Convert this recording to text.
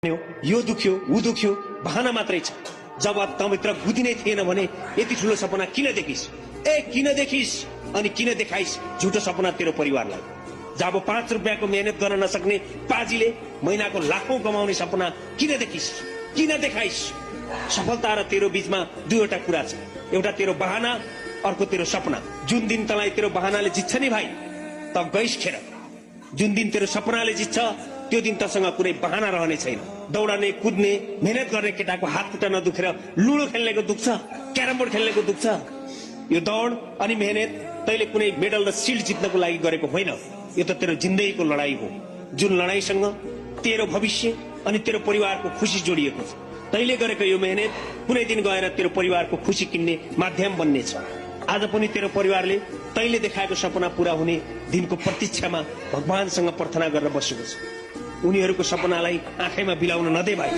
यो दुख्यो ऊ दुख्यो बहाना मात्रै छ। जब तँभित्र बुद्धि नै थिएन भने यति ठुलो सपना किन देखिस्? किन देखिस् अनि किन देखाइस् झुटो सपना तेरो परिवारलाई? जब 5 रुपियाँको मेहनत गर्न नसक्ने पाजीले महिनाको लाखौं कमाउने सपना किन देखिस्? किन देखाइस्? सफलता र तेरो बीचमा दुईवटा कुरा छ, एउटा तेरो बहाना, अर्को तेरो सपना। जुन दिन तँलाई तेरो बहानाले जित्छ नि भाइ, त गइस खेर। जुन दिन तेरो सपनाले जित्छ त्यो दिन तसँग कुनै बहाना रहने छैन। दौडने कुद्ने मेहनत गर्ने केटाको हात खुट्टा नदुखेर लुडो खेल्नेको दुख्छ, क्यारम बोर्ड खेल्नेको दुख्छ। यो दौड अनि मेहनत तैले कुनै मेडल र सिल्ड जित्नको लागि गरेको होइन, यो त तेरो जिन्दगीको लडाई हो। जुन लडाईसँग तेरो भविष्य अनि तेरो परिवारको खुशी जोडिएको छ। तैले गरेको यो मेहनत कुनै दिन गएर तेरो परिवारको खुशी किन्ने माध्यम बन्नेछ। आज पनि तेरो परिवारले तैले देखाएको सपना पूरा हुने दिनको प्रतीक्षामा भगवानसँग प्रार्थना गरेर बसेको छ। उनीहरूको सपनालाई आँखैमा बिलाउन नदे भाइ।